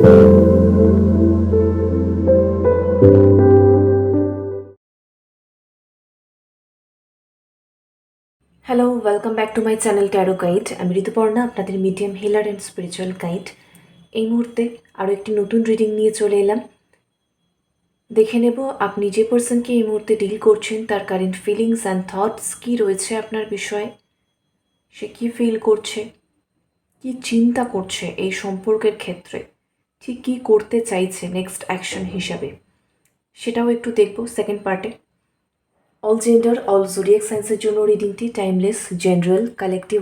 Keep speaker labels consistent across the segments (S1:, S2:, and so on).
S1: Hello, welcome back to my channel tarot guide. আমি ঋতুপর্ণা, আপনাদের medium healer and spiritual guide. এই মুহূর্তে আরও একটি নতুন রিডিং নিয়ে চলে এলাম। দেখে নেব আপনি যে পার্সনকে এই মুহূর্তে ডিল করছেন তার কারেন্ট ফিলিংস অ্যান্ড থটস কী রয়েছে আপনার বিষয়ে। সে কী ফিল করছে, কী চিন্তা করছে এই সম্পর্কের ক্ষেত্রে, ঠিক কী করতে চাইছে নেক্সট অ্যাকশন হিসাবে, সেটাও একটু দেখব সেকেন্ড পার্টে। অল জেন্ডার, অল জোডিয়াক সায়েন্সের জন্য রিডিংটি timeless, general, collective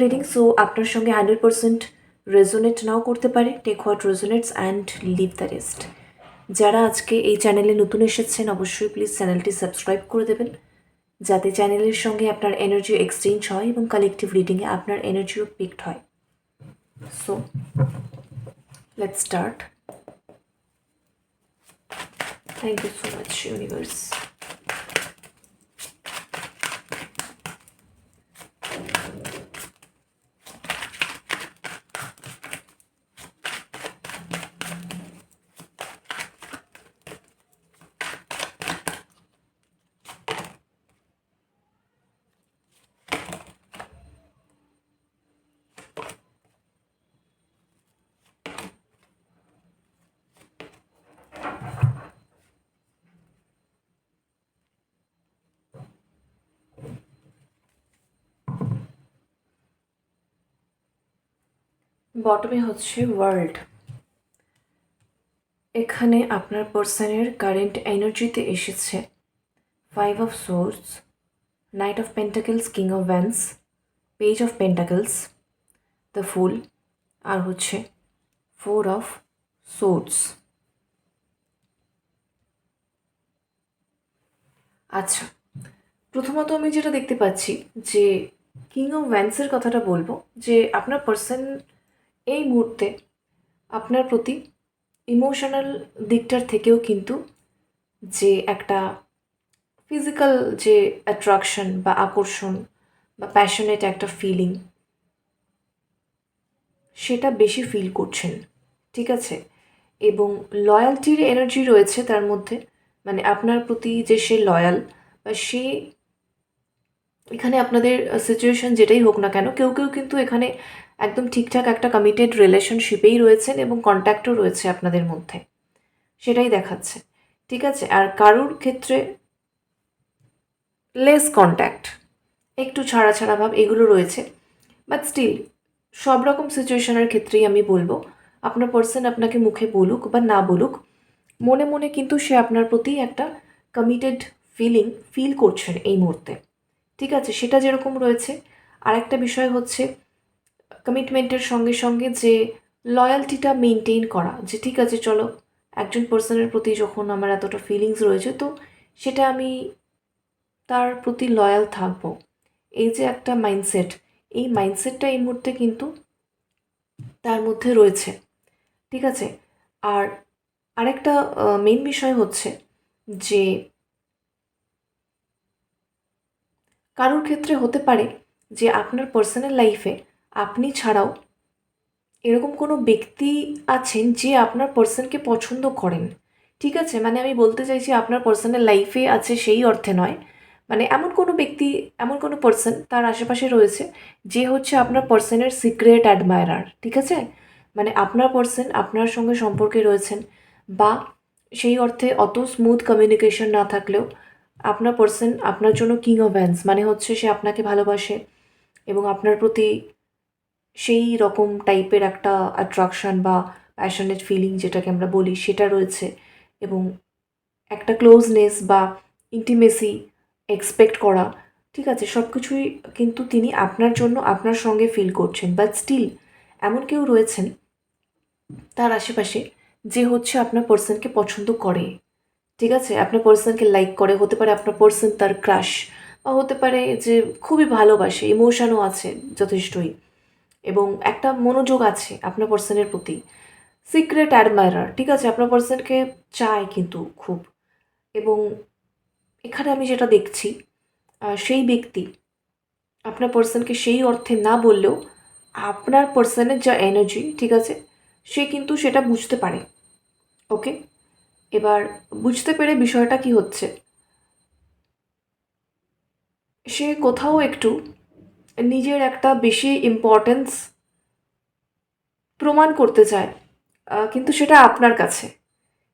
S1: reading. So আপনার সঙ্গে 100% রেজোনেট নাও করতে পারে। Take what resonates and leave the rest. যারা আজকে এই চ্যানেলে নতুন এসেছেন অবশ্যই প্লিজ চ্যানেলটি সাবস্ক্রাইব করে দেবেন, যাতে চ্যানেলের সঙ্গে আপনার এনার্জি এক্সচেঞ্জ হয় এবং কালেকটিভ রিডিংয়ে আপনার এনার্জিও পিকড হয়। So let's start. Thank you so much universe. বটমে হচ্ছে ওয়ার্ল্ড। এখানে আপনার পার্সনের কারেন্ট এনার্জিতে এসেছে 5 of swords, knight of pentacles, king of wands, page of pentacles, the fool, আর হচ্ছে 4 অফ সোর্স। আচ্ছা, প্রথমত আমি যেটা দেখতে পাচ্ছি যে কিং অফ ভ্যান্সের কথাটা বলবো, যে আপনার পার্সন এই মুহূর্তে আপনার প্রতি ইমোশনাল দিকটার থেকেও কিন্তু যে একটা ফিজিক্যাল যে অ্যাট্রাকশন বা আকর্ষণ বা প্যাশনেট একটা ফিলিং, সেটা বেশি ফিল করছেন, ঠিক আছে? এবং লয়ালটির এনার্জি রয়েছে তার মধ্যে, মানে আপনার প্রতি যে সে লয়াল বা সে, এখানে আপনাদের সিচুয়েশন যেটাই হোক না কেন, কেউ কেউ কিন্তু এখানে একদম ঠিকঠাক একটা কমিটেড রিলেশনশিপেই রয়েছেন এবং কন্ট্যাক্টও রয়েছে আপনাদের মধ্যে, সেটাই দেখাচ্ছে, ঠিক আছে? আর কারোর ক্ষেত্রে লেস কন্ট্যাক্ট, একটু ছাড়া ছাড়া ভাব এগুলো রয়েছে। বাট স্টিল সব রকম সিচুয়েশনের ক্ষেত্রেই আমি বলবো, আপনার পার্সন আপনাকে মুখে বলুক বা না বলুক, মনে মনে কিন্তু সে আপনার প্রতি একটা কমিটেড ফিল করছেন এই মুহূর্তে, ঠিক আছে? সেটা যেরকম রয়েছে, আর একটা বিষয় হচ্ছে কমিটমেন্টের সঙ্গে সঙ্গে যে লয়ালটিটা মেনটেন করা, যে ঠিক আছে চলো, একজন পার্সনের প্রতি যখন আমার এতটা ফিলিংস রয়েছে তো সেটা আমি তার প্রতি লয়াল থাকবো, এই যে একটা মাইন্ডসেট, এই মাইন্ডসেটটা এই মুহূর্তে কিন্তু তার মধ্যে রয়েছে, ঠিক আছে? আর আরেকটা মেন বিষয় হচ্ছে যে কারোর ক্ষেত্রে হতে পারে যে আপনার পার্সোনাল লাইফে আপনি ছাড়াও এরকম কোনো ব্যক্তি আছেন যে আপনার পার্সনকে পছন্দ করেন, ঠিক আছে? মানে আমি বলতে চাইছি আপনার পার্সোনাল লাইফে আছে সেই অর্থে নয়, মানে এমন কোনো ব্যক্তি, এমন কোনো পার্সন তার আশেপাশে রয়েছে যে হচ্ছে আপনার পার্সনের সিক্রেট অ্যাডমায়ারার, ঠিক আছে? মানে আপনার পার্সন আপনার সঙ্গে সম্পর্কে রয়েছেন, বা সেই অর্থে অত স্মুথ কমিউনিকেশন না থাকলেও আপনার পার্সন আপনার জন্য কিং অফ ভ্যান্স, মানে হচ্ছে সে আপনাকে ভালোবাসে এবং আপনার প্রতি সেই রকম টাইপের একটা অ্যাট্রাকশন বা প্যাশনেট ফিলিং যেটাকে আমরা বলি সেটা রয়েছে, এবং একটা ক্লোজনেস বা ইন্টিমেসি এক্সপেক্ট করা, ঠিক আছে? সব কিছুই কিন্তু তিনি আপনার জন্য আপনার সঙ্গে ফিল করছেন। বাট স্টিল এমন কেউ রয়েছেন তার আশেপাশে যে হচ্ছে আপনার পার্সনকে পছন্দ করে, ঠিক আছে? আপনার পার্সনকে লাইক করে, হতে পারে আপনার পার্সন তার ক্রাশ, বা হতে পারে যে খুবই ভালোবাসে, ইমোশনও আছে যথেষ্টই, এবং একটা মনোযোগ আছে আপনার পার্সনের প্রতি, সিক্রেট অ্যাডমায়ারার, ঠিক আছে? আপনার পার্সনকে চায় কিন্তু খুব। এবং এখানে আমি যেটা দেখছি, সেই ব্যক্তি আপনার পার্সনকে সেই অর্থে না বললেও আপনার পার্সনের যা এনার্জি, ঠিক আছে, সে কিন্তু সেটা বুঝতে পারে। ওকে, এবার বুঝতে পেরে বিষয়টা কি হচ্ছে, সে কোথাও একটু নিজের একটা বেশি ইম্পর্টেন্স প্রমাণ করতে চায়, কিন্তু সেটা আপনার কাছে।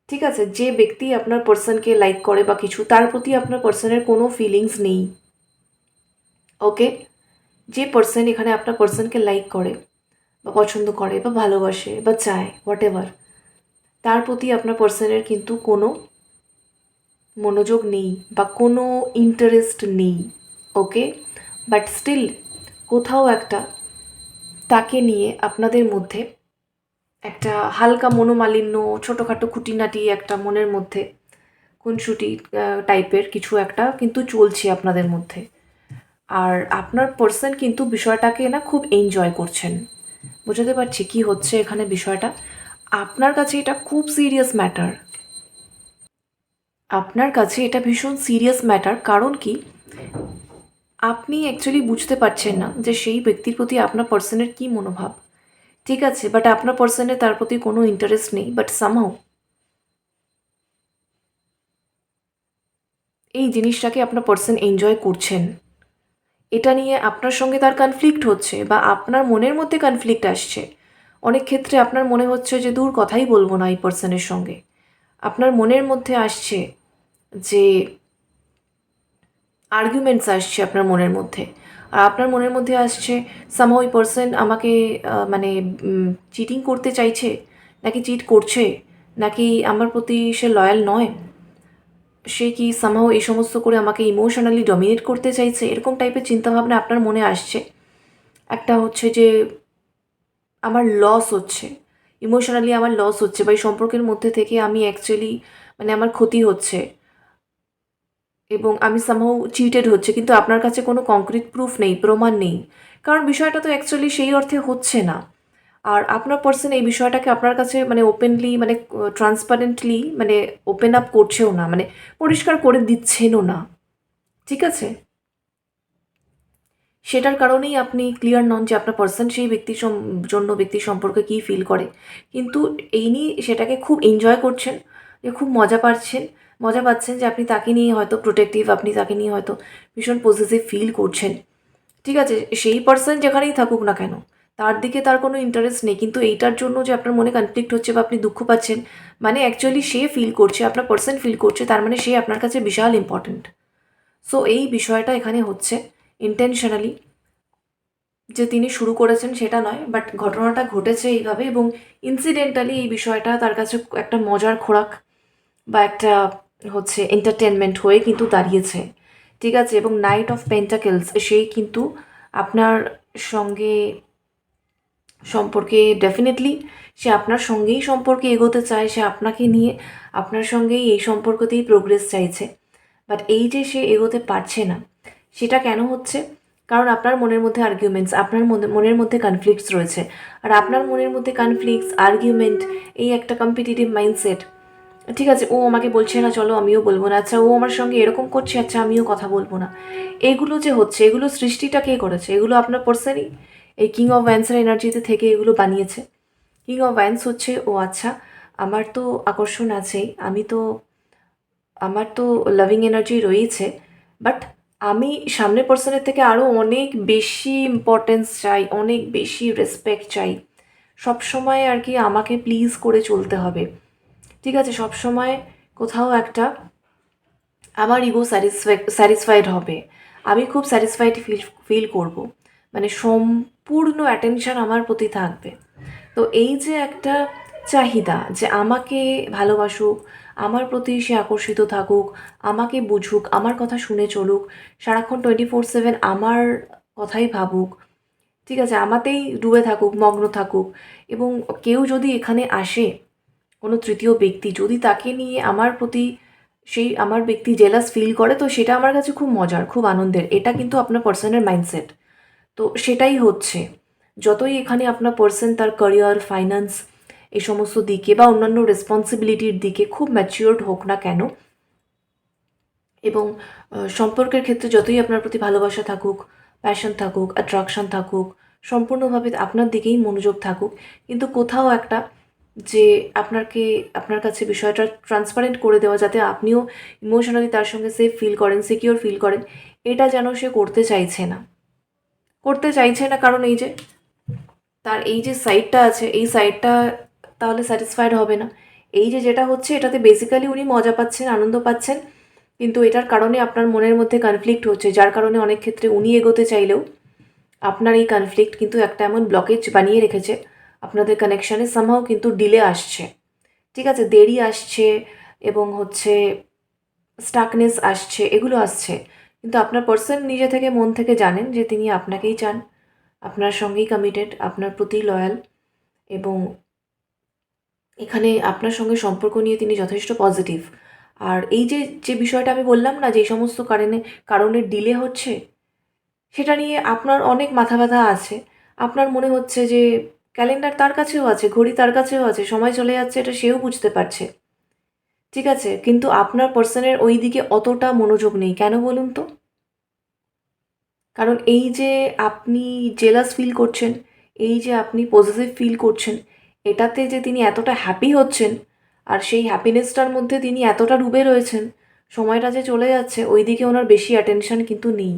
S1: ঠিক আছে, যে ব্যক্তি আপনার পার্সনকে লাইক করে বা কিছু, তার প্রতি আপনার পার্সনের কোনো ফিলিংস নেই। ওকে, যে পার্সন এখানে আপনার পার্সনকে লাইক করে বা পছন্দ করে বা ভালোবাসে বা চায় হোয়াট এভার, তার প্রতি আপনার পার্সনের কিন্তু কোনো মনোযোগ নেই বা কোনো ইন্টারেস্ট নেই। ওকে, বাট স্টিল কোথাও একটা তাকে নিয়ে আপনাদের মধ্যে একটা হালকা মনোমালিন্য, ছোটোখাটো খুঁটিনাটি একটা মনের মধ্যে খুনসুটি টাইপের কিছু একটা কিন্তু চলছে আপনাদের মধ্যে। আর আপনার পার্সন কিন্তু বিষয়টাকে না খুব এনজয় করছেন। বোঝাতে পারছি কি হচ্ছে এখানে বিষয়টা। আপনার কাছে এটা খুব সিরিয়াস ম্যাটার, আপনার কাছে এটা ভীষণ সিরিয়াস ম্যাটার। কারণ কি, আপনি অ্যাকচুয়ালি বুঝতে পারছেন না যে সেই ব্যক্তির প্রতি আপনার পার্সনের কী মনোভাব। ঠিক আছে, বাট আপনার পার্সনের তার প্রতি কোনো ইন্টারেস্ট নেই, বাট সামহাউ এই জিনিসটাকে আপনার পার্সন এনজয় করছেন। এটা নিয়ে আপনার সঙ্গে তার কনফ্লিক্ট হচ্ছে বা আপনার মনের মধ্যে কনফ্লিক্ট আসছে। অনেক ক্ষেত্রে আপনার মনে হচ্ছে যে দূর, কথাই বলবো না এই পার্সনের সঙ্গে। আপনার মনের মধ্যে আসছে যে আর্গুমেন্টস আসছে আপনার মনের মধ্যে। আর আপনার মনের মধ্যে আসছে সামহাউ ওই পার্সন আমাকে মানে চিটিং করতে চাইছে, নাকি চিট করছে, নাকি আমার প্রতি সে লয়াল নয়, সে কি সামহাউ এই সমস্ত করে আমাকে ইমোশনালি ডমিনেট করতে চাইছে, এরকম টাইপের চিন্তাভাবনা আপনার মনে আসছে। একটা হচ্ছে যে আমার লস হচ্ছে, ইমোশনালি আমার লস হচ্ছে বা এই সম্পর্কের মধ্যে থেকে আমি অ্যাকচুয়ালি মানে আমার ক্ষতি হচ্ছে এবং আমি সামহাউ চিটেড হচ্ছে, কিন্তু আপনার কাছে কোনো কংক্রিট প্রুফ নেই, প্রমাণ নেই। কারণ বিষয়টা তো অ্যাকচুয়ালি সেই অর্থে হচ্ছে না। আর আপনার পার্সন এই বিষয়টাকে আপনার কাছে মানে ওপেনলি মানে ট্রান্সপারেন্টলি মানে ওপেন আপ করছেও না, মানে পরিষ্কার করে দিচ্ছেনও না। ঠিক আছে, সেটার কারণেই আপনি ক্লিয়ার নন যে আপনার পার্সন সেই ব্যক্তির জন্য ব্যক্তি সম্পর্কে কী ফিল করে। কিন্তু এই নিয়ে সেটাকে খুব এনজয় করছেন, যে খুব মজা পাচ্ছেন যে আপনি তাকে নিয়ে হয়তো প্রোটেক্টিভ, আপনি তাকে নিয়ে হয়তো ভীষণ পজিটিভ ফিল করছেন। ঠিক আছে, সেই পার্সন যেখানেই থাকুক না কেন, তার দিকে তার কোনো ইন্টারেস্ট নেই, কিন্তু এইটার জন্য যে আপনার মনে কনফ্লিক্ট হচ্ছে বা আপনি দুঃখ পাচ্ছেন, মানে অ্যাকচুয়ালি সে ফিল করছে, আপনার পার্সন ফিল করছে, তার মানে সে আপনার কাছে বিশাল ইম্পর্ট্যান্ট। সো এই বিষয়টা এখানে হচ্ছে ইন্টেনশনালি যে তিনি শুরু করেছেন সেটা নয়, বাট ঘটনাটা ঘটেছে এইভাবে এবং ইনসিডেন্টালি এই বিষয়টা তার কাছে একটা মজার খোরাক বা একটা হচ্ছে এন্টারটেনমেন্ট হয়ে কিন্তু দাঁড়িয়েছে। ঠিক আছে, এবং নাইট অফ পেন্টাকেলস সেই কিন্তু আপনার সঙ্গে সম্পর্কে ডেফিনেটলি সে আপনার সঙ্গেই সম্পর্কে এগোতে চায়, সে আপনাকে নিয়ে আপনার সঙ্গেই এই সম্পর্কতেই প্রোগ্রেস চাইছে। বাট এই যে সে এগোতে পারছে না, সেটা কেন হচ্ছে? কারণ আপনার মনের মধ্যে আর্গুমেন্টস, আপনার মনের মধ্যে কনফ্লিক্টস রয়েছে। আর আপনার মনের মধ্যে কনফ্লিক্টস, আর্গুমেন্ট, এই একটা কম্পিটিটিভ মাইন্ডসেট। ঠিক আছে, ও আমাকে বলছে না, চলো আমিও বলবো না, আচ্ছা ও আমার সঙ্গে এরকম করছে, আচ্ছা আমিও কথা বলবো না। এগুলো যে হচ্ছে, এগুলো সৃষ্টিটা কে করেছে? এগুলো আপনার পার্সনই এই কিং অফ ভ্যান্সের এনার্জিতে থেকে এগুলো বানিয়েছে। কিং অফ ভ্যান্স হচ্ছে ও আচ্ছা, আমার তো আকর্ষণ আছেই, আমার তো লাভিং এনার্জি রয়েছে, বাট আমি সামনের পার্সনের থেকে আরও অনেক বেশি ইম্পর্টেন্স চাই, অনেক বেশি রেসপেক্ট চাই। সবসময় আর কি আমাকে প্লিজ করে চলতে হবে। ঠিক আছে, সবসময় কোথাও একটা আমার ইগো স্যাটিসফাইড হবে, আমি খুব স্যাটিসফাইড ফিল করব, মানে সম্পূর্ণ অ্যাটেনশন আমার প্রতি থাকবে। তো এই যে একটা চাহিদা যে আমাকে ভালোবাসুক, আমার প্রতি সে আকর্ষিত থাকুক, আমাকে বুঝুক, আমার কথা শুনে চলুক, সারাক্ষণ 24/7 আমার কথাই ভাবুক, ঠিক আছে, আমাতেই ডুবে থাকুক, মগ্ন থাকুক। এবং কেউ যদি এখানে আসে, কোনো তৃতীয় ব্যক্তি যদি তাকে নিয়ে আমার প্রতি সেই আমার ব্যক্তি জেলাস ফিল করে, তো সেটা আমার কাছে খুব মজার, খুব আনন্দের। এটা কিন্তু আপনার পার্সনের মাইন্ডসেট। তো সেটাই হচ্ছে, যতই এখানে আপনার পার্সন তার ক্যারিয়ার, ফাইন্যান্স এই সমস্ত দিকে বা অন্যান্য রেসপন্সিবিলিটির দিকে খুব ম্যাচিওরড হোক না কেন, এবং সম্পর্কের ক্ষেত্রে যতই আপনার প্রতি ভালোবাসা থাকুক, প্যাশন থাকুক, অ্যাট্রাকশন থাকুক, সম্পূর্ণভাবে আপনার দিকেই মনোযোগ থাকুক, কিন্তু কোথাও একটা যে আপনার কাছে বিষয়টা ট্রান্সপারেন্ট করে দেওয়া, যাতে আপনিও ইমোশনালি তার সঙ্গে সেফ ফিল করেন, সিকিওর ফিল করেন, এটা যেন সে করতে চাইছে না। কারণ এই যে তার এই যে সাইডটা আছে, এই সাইডটা তাহলে স্যাটিসফাইড হবে না। এই যে যেটা হচ্ছে এটাতে বেসিক্যালি উনি মজা পাচ্ছেন, আনন্দ পাচ্ছেন, কিন্তু এটার কারণে আপনার মনের মধ্যে কনফ্লিক্ট হচ্ছে, যার কারণে অনেক ক্ষেত্রে উনি এগোতে চাইলেও আপনার এই কনফ্লিক্ট কিন্তু একটা এমন ব্লকেজ বানিয়ে রেখেছে আপনাদের কানেকশানে। সামহাও কিন্তু ডিলে আসছে, ঠিক আছে, দেরি আসছে এবং হচ্ছে স্টাকনেস আসছে, এগুলো আসছে। কিন্তু আপনার পার্সন নিজে থেকে মন থেকে জানেন যে তিনি আপনাকেই চান, আপনার সঙ্গেই কমিটেড, আপনার প্রতি লয়াল, এবং এখানে আপনার সঙ্গে সম্পর্ক নিয়ে তিনি যথেষ্ট পজিটিভ। আর এই যে যে বিষয়টা আমি বললাম না, যে সমস্ত কারণে ডিলে হচ্ছে, সেটা নিয়ে আপনার অনেক মাথা ব্যথা আছে। আপনার মনে হচ্ছে যে ক্যালেন্ডার তার কাছেও আছে, ঘড়ি তার কাছেও আছে, সময় চলে যাচ্ছে এটা সেও বুঝতে পারছে, ঠিক আছে, কিন্তু আপনার পার্সনের ওই দিকে অতটা মনোযোগ নেই। কেন বলুন তো? কারণ এই যে আপনি জেলাস ফিল করছেন, এই যে আপনি পজিটিভ ফিল করছেন, এটাতে যে তিনি এতটা হ্যাপি হচ্ছেন, আর সেই হ্যাপিনেসটার মধ্যে তিনি এতটা ডুবে রয়েছেন, সময়টা যে চলে যাচ্ছে ওই দিকে ওনার বেশি অ্যাটেনশন কিন্তু নেই।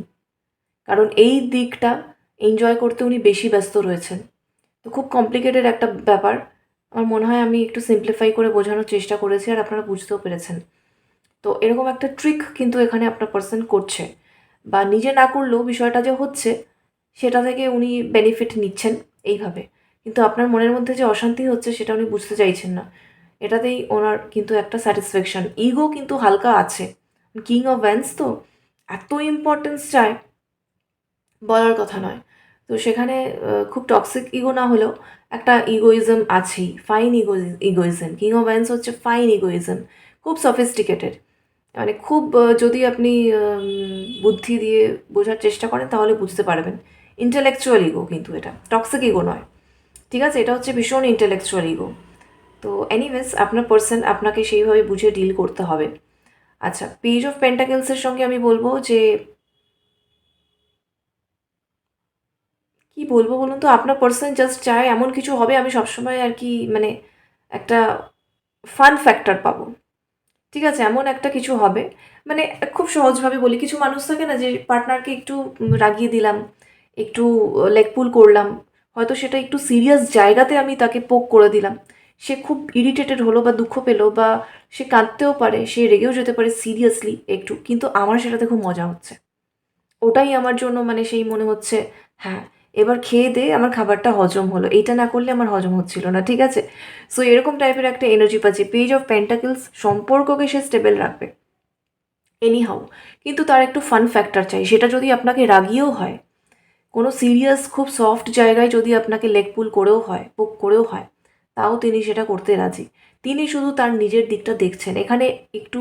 S1: কারণ এই দিকটা এনজয় করতে উনি বেশি ব্যস্ত রয়েছেন। তো খুব কমপ্লিকেটেড একটা ব্যাপার। আমার মনে হয় আমি একটু সিম্পলিফাই করে বোঝানোর চেষ্টা করেছি আর আপনারা বুঝতেও পেরেছেন। তো এরকম একটা ট্রিক কিন্তু এখানে আপনার পার্সন করছে, বা নিজে না করলেও বিষয়টা যে হচ্ছে সেটা থেকে উনি বেনিফিট নিচ্ছেন এইভাবে। কিন্তু আপনার মনের মধ্যে যে অশান্তি হচ্ছে সেটা উনি বুঝতে চাইছেন না। এটাতেই ওনার কিন্তু একটা স্যাটিসফ্যাকশন, ইগো কিন্তু হালকা আছে। কিং অফ ভ্যান্স তো এত ইম্পর্টেন্স চায়, বলার কথা নয়। তো সেখানে খুব টক্সিক ইগো না হলেও একটা ইগোইজম আছেই, fine egoism. King of Vance হচ্ছে ফাইন ইগোইজম, খুব সফিস্টিকেটেড। মানে খুব যদি আপনি বুদ্ধি দিয়ে বোঝার চেষ্টা করেন তাহলে বুঝতে পারবেন। ইন্টেলেকচুয়াল ইগো কিন্তু, এটা টক্সিক ইগো নয়, ঠিক আছে, এটা হচ্ছে ভীষণ ইন্টেলেকচুয়াল ইগো। তো এনিওয়েজ আপনার পার্সন আপনাকে সেইভাবে বুঝে ডিল করতে হবে। আচ্ছা, পেজ অফ পেন্টাকেলসের সঙ্গে আমি বলবো যে কি বলবো বলুন তো, আপনার পার্সন জাস্ট চায় এমন কিছু হবে, আমি সবসময় আর কি মানে একটা ফান ফ্যাক্টর পাবো, ঠিক আছে, এমন একটা কিছু হবে। মানে খুব সহজভাবে বলি, কিছু মানুষ থাকে না যে পার্টনারকে একটু রাগিয়ে দিলাম, একটু লেগ পুল করলাম, হয়তো সেটা একটু সিরিয়াস জায়গাতে আমি তাকে পোক করে দিলাম, সে খুব ইরিটেটেড হলো বা দুঃখ পেলো, বা সে কাঁদতেও পারে, সে রেগেও যেতে পারে সিরিয়াসলি একটু, কিন্তু আমার সেটাতে খুব মজা হচ্ছে। ওটাই আমার জন্য মানে সেই মনে হচ্ছে, হ্যাঁ, এবার খেয়ে দে আমার খাবারটা হজম হলো, এইটা না করলে আমার হজম হচ্ছিল না, ঠিক আছে। সো এরকম টাইপের একটা এনার্জি পাচ্ছি। পেজ অফ পেন্টাকেলস সম্পর্ককে সে স্টেবল রাখবে এনিহাউ, কিন্তু তার একটু ফান ফ্যাক্টর চাই। সেটা যদি আপনাকে রাগিয়েও হয়, কোনো সিরিয়াস খুব সফট জায়গায় যদি আপনাকে লেগ পুল করেও হয়, পোক করেও হয়, তাও তিনি সেটা করতে রাজি। তিনি শুধু তার নিজের দিকটা দেখছেন। এখানে একটু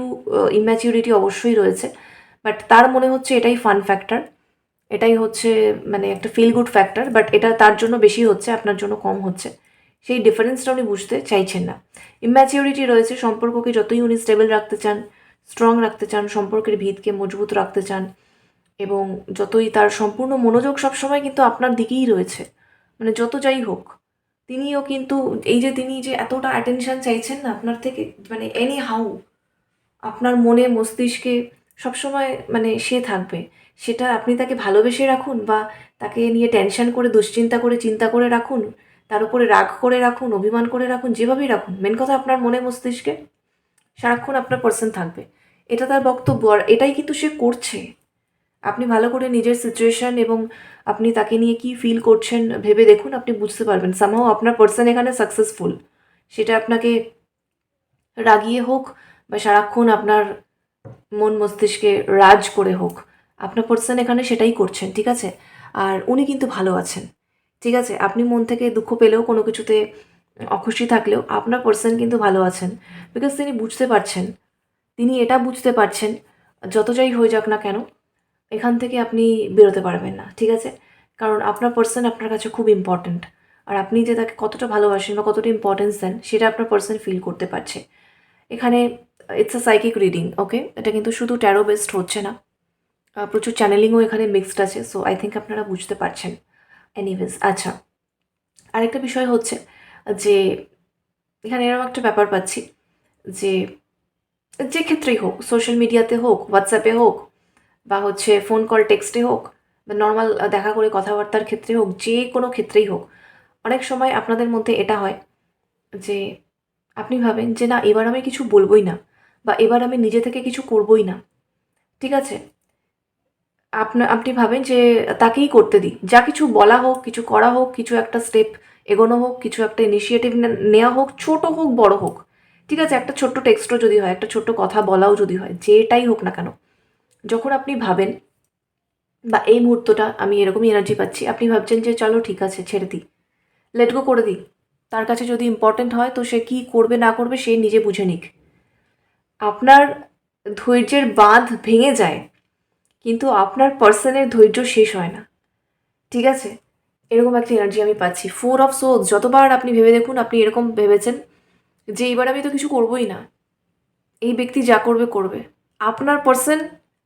S1: ইম্যাচিউরিটি অবশ্যই রয়েছে, বাট তার মনে হচ্ছে এটাই ফান ফ্যাক্টর, এটাই হচ্ছে মানে একটা ফিল গুড ফ্যাক্টর, বাট এটা তার জন্য বেশি হচ্ছে, আপনার জন্য কম হচ্ছে। সেই ডিফারেন্সটা উনি বুঝতে চাইছেন না। ইম্যাচিউরিটি রয়েছে, সম্পর্ককে যতই উনি স্টেবল রাখতে চান, স্ট্রং রাখতে চান, সম্পর্কের ভিতকে মজবুত রাখতে চান, এবং যতই তার সম্পূর্ণ মনোযোগ সবসময় কিন্তু আপনার দিকেই রয়েছে, মানে যত যাই হোক, তিনিও কিন্তু এই যে তিনি যে এতটা অ্যাটেনশন চাইছেন না আপনার থেকে, মানে এনি হাউ আপনার মনে মস্তিষ্কে সবসময় মানে সে থাকবে। সেটা আপনি তাকে ভালোবেসে রাখুন, বা তাকে নিয়ে টেনশন করে, দুশ্চিন্তা করে, চিন্তা করে রাখুন, তার উপরে রাগ করে রাখুন, অভিমান করে রাখুন, যেভাবেই রাখুন, মেন কথা আপনার মনে মস্তিষ্কে সারাক্ষণ আপনার পার্সন থাকবে। এটা তার বক্তব্য, আর এটাই কিন্তু সে করছে। আপনি ভালো করে নিজের সিচুয়েশন এবং আপনি তাকে নিয়ে কি ফিল করছেন ভেবে দেখুন, আপনি বুঝতে পারবেন সামহাও আপনার পার্সন এখানে সাকসেসফুল। সেটা আপনাকে রাগিয়ে হোক, বা সারাক্ষণ আপনার মন মস্তিষ্কে রাজ করে হোক, আপনার পার্সন এখানে সেটাই করছেন, ঠিক আছে। আর উনি কিন্তু ভালো আছেন, ঠিক আছে। আপনি মন থেকে দুঃখ পেলেও, কোনো কিছুতে অখুশি থাকলেও, আপনার পার্সন কিন্তু ভালো আছেন, বিকজ তিনি বুঝতে পারছেন, তিনি এটা বুঝতে পারছেন যত যাই হয়ে যাক না কেন, এখান থেকে আপনি বেরোতে পারবেন না, ঠিক আছে। কারণ আপনার পার্সন আপনার কাছে খুব ইম্পর্ট্যান্ট, আর আপনি যে তাকে কতটা ভালোবাসেন বা কতটা ইম্পর্টেন্স দেন সেটা আপনার পার্সন ফিল করতে পারছে। এখানে ইটস আ সাইকিক রিডিং, ওকে, এটা কিন্তু শুধু ট্যারো বেসড হচ্ছে না, প্রচুর চ্যানেলিংও এখানে মিক্সড আছে। সো আই থিঙ্ক আপনারা বুঝতে পারছেন। এনিওয়েজ, আচ্ছা, আরেকটা বিষয় হচ্ছে যে এখানে এরকম একটা ব্যাপার পাচ্ছি যে যে ক্ষেত্রেই হোক, সোশ্যাল মিডিয়াতে হোক, হোয়াটসঅ্যাপে হোক, বা হচ্ছে ফোন কল টেক্সটে হোক, বা নর্মাল দেখা করে কথাবার্তার ক্ষেত্রে হোক, যে কোনো ক্ষেত্রেই হোক, অনেক সময় আপনাদের মধ্যে এটা হয় যে আপনি ভাবেন যে না, এবার আমি কিছু বলবই না, বা এবার আমি নিজে থেকে কিছু করবই না। ঠিক আছে? আপনি ভাবেন যে তাকেই করতে দিই। যা কিছু বলা হোক, কিছু করা হোক, কিছু একটা স্টেপ এগোনো হোক, কিছু একটা ইনিশিয়েটিভ নেওয়া হোক, ছোট হোক, বড় হোক। ঠিক আছে? একটা ছোট্ট টেক্সটও যদি হয়, একটা ছোট্ট কথা বলাও যদি হয়, যেটাই হোক না কেন, যখন আপনি ভাবেন, বা এই মুহূর্তটা আমি এরকমই এনার্জি পাচ্ছি, আপনি ভাবছেন যে চলো ঠিক আছে, ছেড়ে দিই, লেট গো করে দিই। তার কাছে যদি ইম্পর্টেন্ট হয় তো সে কী করবে না করবে সে নিজে বুঝে নিক। আপনার ধৈর্যের বাঁধ ভেঙে যায়, কিন্তু আপনার পার্সনের ধৈর্য শেষ হয় না। ঠিক আছে? এরকম একটা এনার্জি আমি পাচ্ছি। 4 অফ সোলস, যতবার আপনি ভেবে দেখুন, আপনি এরকম ভেবেছেন যে এইবার আমি তো কিছু করবই না, এই ব্যক্তি যা করবে করবে। আপনার পার্সন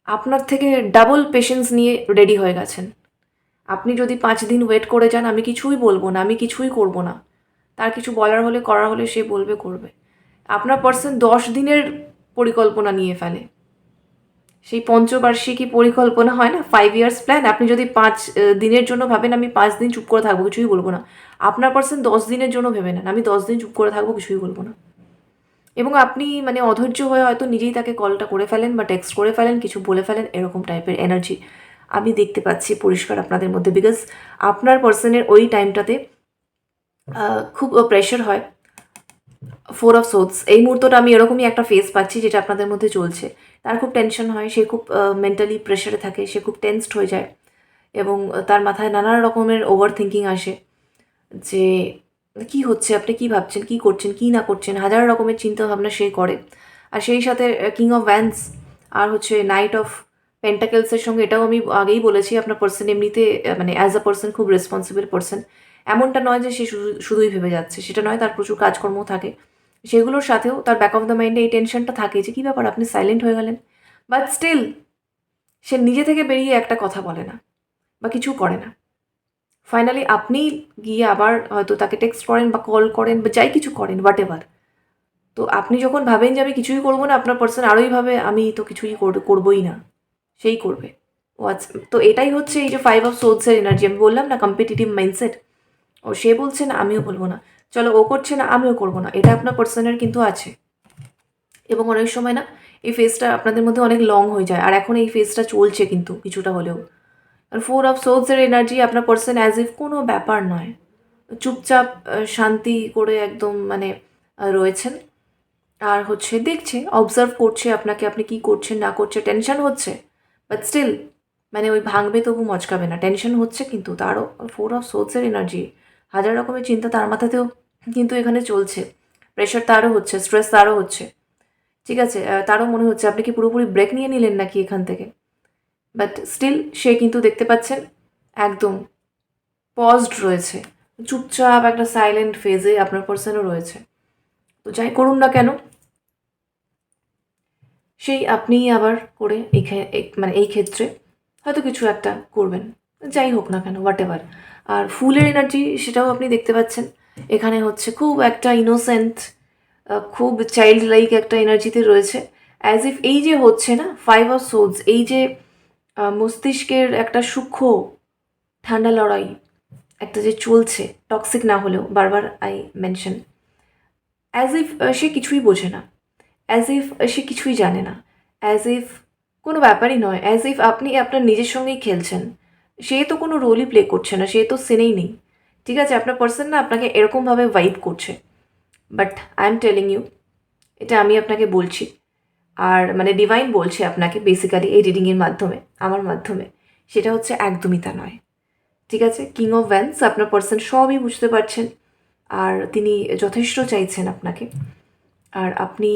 S1: আপনার থেকে ডাবল পেশেন্স নিয়ে রেডি হয়ে গেছেন। আপনি যদি 5 দিন ওয়েট করে যান, আমি কিছুই বলবো না, আমি কিছুই করব না, তার কিছু বলার হলে, করার হলে সে বলবে, করবে। আপনার পার্সন 10 দিনের পরিকল্পনা নিয়ে ফেলে। সেই পঞ্চবার্ষিকী পরিকল্পনা হয় না, 5 ইয়ার্স প্ল্যান। আপনি যদি 5 দিনের জন্য ভাবেন আমি 5 দিন চুপ করে থাকবো, কিছুই বলবো না, আপনার পার্সন 10 দিনের জন্য ভেবে নেন আমি 10 দিন চুপ করে থাকবো, কিছুই বলবো না। এবং আপনি মানে অধৈর্য হয়ে হয়তো নিজেই তাকে কলটা করে ফেলেন, বা টেক্সট করে ফেলেন, কিছু বলে ফেলেন, এরকম টাইপের এনার্জি আমি দেখতে পাচ্ছি পরিষ্কার আপনাদের মধ্যে। বিকজ আপনার পার্সনের ওই টাইমটাতে খুব প্রেশার হয়। 4 অফ সোর্ডস, এই মুহূর্তটা আমি এরকমই একটা ফেস পাচ্ছি যেটা আপনাদের মধ্যে চলছে। তার খুব টেনশন হয়, সে খুব মেন্টালি প্রেশারে থাকে, সে খুব টেন্সড হয়ে যায়, এবং তার মাথায় নানা রকমের ওভার থিঙ্কিং আসে যে কি হচ্ছে, আপনি কি ভাবছেন, কি করছেন, কি না করছেন, হাজার রকমের চিন্তা ভাবনা সে করে। আর সেই সাথে কিং অফ ভ্যান্স আর হচ্ছে নাইট অফ পেন্টাকেলসের সঙ্গে, এটাও আমি আগেই বলেছি, আপনার পার্সন এমনিতে মানে অ্যাজ আ পার্সন খুব রেসপন্সিবল পার্সন। এমনটা নয় যে সে শুধুই ভেবে যাচ্ছে, সেটা নয়, তার প্রচুর কাজকর্ম থাকে। সেগুলোর সাথেও তার ব্যাক অফ দ্য মাইন্ডে এই টেনশনটা থাকে যে কী ব্যাপার, আপনি সাইলেন্ট হয়ে গেলেন। বাট স্টিল সে নিজে থেকে বেরিয়ে একটা কথা বলে না, বা কিছু করে না। ফাইনালি আপনি গিয়ে আবার হয়তো তাকে টেক্সট করেন, বা কল করেন, বা যাই কিছু করেন, হোয়াট এভার। তো আপনি যখন ভাবেন যে আমি কিছুই করবো না, আপনার পার্সন আরোই ভাবে আমি তো কিছুই করবোই না, সেই করবে। ও আচ্ছা, তো এটাই হচ্ছে এই যে 5 অফ সোর্ডসের এনার্জি। আমি বললাম না, কম্পিটিটিভ মাইন্ডসেট। ও সে বলছে না, আমিও বলবো না, চলো ও করছে না, আমিও করবো না, এটা আপনার পার্সনের কিন্তু আছে। এবং অনেক সময় না, এই ফেজটা আপনাদের মধ্যে অনেক লং হয়ে যায়, আর এখন এই ফেজটা চলছে কিন্তু কিছুটা হলেও। আর 4 অফ সোর্ডসের এনার্জি, আপনার পার্সন অ্যাজ ইফ কোনো ব্যাপার নয়, চুপচাপ শান্তি করে একদম মানে রয়েছেন। আর হচ্ছে দেখছে, অবজার্ভ করছে আপনাকে, আপনি কি করছেন না করছে, টেনশন হচ্ছে, বাট স্টিল মানে ওই ভাঙবে তবু মচকাবে না, টেনশন হচ্ছে, কিন্তু তারও 4 অফ সোর্ডসের এনার্জি, হাজার রকমের চিন্তা তার মাথাতেও কিন্তু এখানে চলছে, প্রেশার তারও হচ্ছে, স্ট্রেস তারও হচ্ছে। ঠিক আছে? তারও মনে হচ্ছে আপনি কি পুরোপুরি ব্রেক নিয়ে নিলেন নাকি এখান থেকে? বাট স্টিল সে কিন্তু দেখতে পাচ্ছেন একদম পজড রয়েছে, চুপচাপ একটা সাইলেন্ট ফেজে আপনার পার্সনও রয়েছে। তো যাই করুন না কেন, সেই আপনিই আবার করে মানে এই ক্ষেত্রে হয়তো কিছু একটা করবেন, যাই হোক না কেন, হোয়াট এভার। আর ফুলের এনার্জি, সেটাও আপনি দেখতে পাচ্ছেন এখানে হচ্ছে খুব একটা ইনোসেন্ট, খুব চাইল্ড লাইক একটা এনার্জিতে রয়েছে। অ্যাজ ইফ এই যে হচ্ছে না 5 অফ সোর্ডস, এই যে মস্তিষ্কের একটা সূক্ষ্ম ঠান্ডা লড়াই একটা যে চলছে, টক্সিক না হলেও, বারবার আই মেনশন, অ্যাজ ইফ সে কিছুই বোঝে না, অ্যাজ ইফ সে কিছুই জানে না, অ্যাজ ইফ কোনো ব্যাপারই নয়, অ্যাজ ইফ আপনি আপনার নিজের সঙ্গেই খেলছেন। সে তো কোনো রোলই প্লে করছে না, সে তো সিনেই নেই। ঠিক আছে? আপনার পার্সন না আপনাকে এরকমভাবে ভাইব করছে, but I am telling you, এটা আমি আপনাকে বলছি, আর মানে ডিভাইন বলছে আপনাকে বেসিক্যালি এই রিডিংয়ের মাধ্যমে, আমার মাধ্যমে, সেটা হচ্ছে একদমই তা নয়। ঠিক আছে? কিং অফ ভ্যান্স, আপনার পার্সন সবই বুঝতে পারছেন, আর তিনি যথেষ্ট চাইছেন আপনাকে, আর আপনি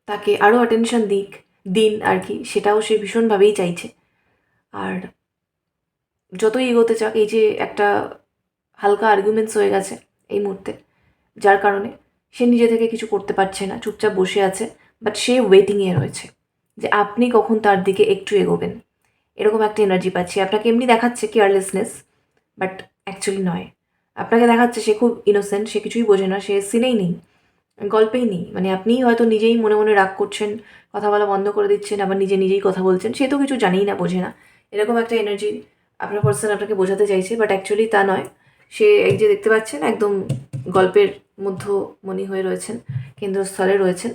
S1: তাকে আরও অ্যাটেনশন দিন আর কি, সেটাও সে ভীষণভাবেই চাইছে। আর যতই এগোতে চাক, এই যে একটা হালকা আর্গুমেন্টস হয়ে গেছে এই মুহূর্তে, যার কারণে সে নিজে থেকে কিছু করতে পারছে না, চুপচাপ বসে আছে, বাট সে ওয়েটিংয়ে রয়েছে যে আপনি কখন তার দিকে একটু এগোবেন। এরকম একটা এনার্জি পাচ্ছি। আপনাকে এমনি দেখাচ্ছে কেয়ারলেসনেস, বাট অ্যাকচুয়ালি নয়। আপনাকে দেখাচ্ছে সে খুব ইনোসেন্ট, সে কিছুই বোঝে না, সে সিনেই নেই, গল্পেই নেই। মানে আপনিই হয়তো নিজেই মনে মনে রাগ করছেন, কথা বলা বন্ধ করে দিচ্ছেন, আবার নিজেই কথা বলছেন, সে তো কিছু জানেই না, বোঝে না। এরকম একটা এনার্জি আপনার পার্সন আপনাকে বোঝাতে চাইছে, বাট অ্যাকচুয়ালি তা নয়। সে এই যে দেখতে পাচ্ছেন একদম গল্পের মধ্যমণি হয়ে রয়েছেন, কেন্দ্রস্থলে রয়েছেন।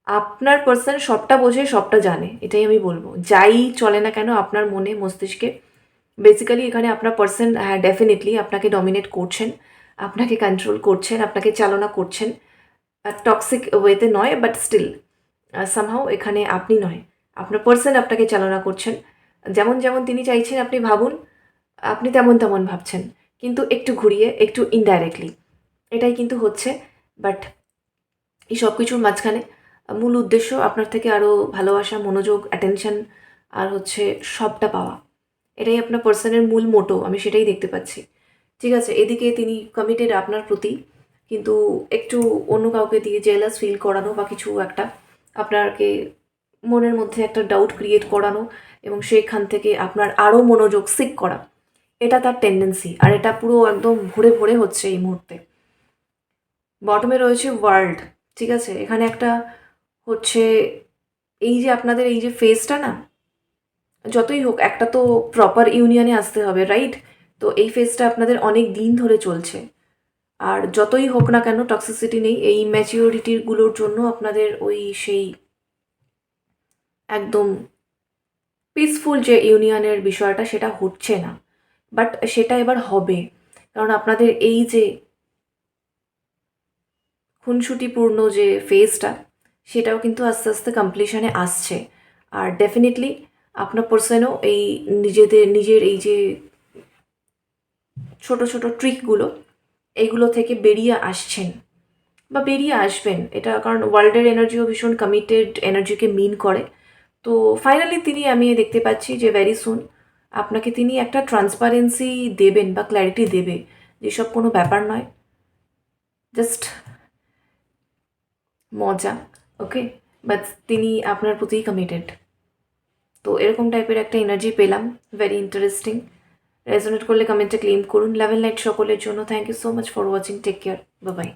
S1: আপনার পার্সন সবটা বোঝে, সবটা জানে, এটাই আমি বলবো। যাই চলে না কেন আপনার মনে মস্তিষ্কে, বেসিক্যালি এখানে আপনার পার্সন, হ্যাঁ ডেফিনেটলি আপনাকে ডমিনেট করছেন, আপনাকে কন্ট্রোল করছেন, আপনাকে চালনা করছেন। টক্সিক ওয়েতে নয়, বাট স্টিল সামহাও এখানে আপনি নয়, আপনার পার্সন আপনাকে চালনা করছেন। যেমন যেমন তিনি চাইছেন আপনি ভাবুন, আপনি তেমন তেমন ভাবছেন, কিন্তু একটু ঘুরিয়ে, একটু ইনডাইরেক্টলি, এটাই কিন্তু হচ্ছে। বাট এই সব কিছুর মাঝখানে মূল উদ্দেশ্য আপনার থেকে আরও ভালোবাসা, মনোযোগ, অ্যাটেনশন আর হচ্ছে সবটা পাওয়া। এটাই আপনার পার্সনের মূল মোটো, আমি সেটাই দেখতে পাচ্ছি। ঠিক আছে, এদিকে তিনি কমিটেড আপনার প্রতি, কিন্তু একটু অন্য কাউকে দিয়ে জেলাস ফিল করানো বা কিছু একটা আপনাকে মনের মধ্যে একটা ডাউট ক্রিয়েট করানো, এবং সেইখান থেকে আপনার আরও মনোযোগ সিক করা, এটা তার টেন্ডেন্সি। আর এটা পুরো একদম ভরে ভরে হচ্ছে এই মুহূর্তে। বটমে রয়েছে ওয়ার্ল্ড। ঠিক আছে, এখানে একটা হচ্ছে এই যে আপনাদের এই যে ফেজটা না, যতই হোক একটা তো প্রপার ইউনিয়নে আসতে হবে, রাইট? তো এই ফেজটা আপনাদের অনেক দিন ধরে চলছে। আর যতই হোক না কেন টক্সিসিটি নেই, এই ম্যাচিওরিটিগুলোর জন্য আপনাদের ওই সেই একদম পিসফুল যে ইউনিয়নের বিষয়টা, সেটা হচ্ছে না। বাট সেটা এবার হবে, কারণ আপনাদের এই যে খুনসুটিপূর্ণ যে ফেজটা, সেটাও কিন্তু আস্তে আস্তে কমপ্লিশনে আসছে। আর ডেফিনেটলি আপনার পার্সনও এই নিজের এই যে ছোট ছোট ট্রিকগুলো, এইগুলো থেকে বেরিয়ে আসছেন বা বেরিয়ে আসবেন। এটা কারণ ওয়ার্ল্ডের এনার্জিও ভীষণ কমিটেড এনার্জিকে মিন করে। তো ফাইনালি আমি দেখতে পাচ্ছি যে ভেরি সুন আপনাকে তিনি একটা ট্রান্সপারেন্সি দেবেন বা ক্ল্যারিটি দেবে, যেসব কোনো ব্যাপার নয়, জাস্ট মজা। ওকে, বাট তিনি আপনার প্রতিই কমিটেড। তো এরকম টাইপের একটা এনার্জি পেলাম, ভেরি ইন্টারেস্টিং। রেজোনেট করলে কমেন্টে ক্লেম করুন। লাভ এন্ড লাইট সকলের জন্য। Thank you so much for watching. Take care, bye by.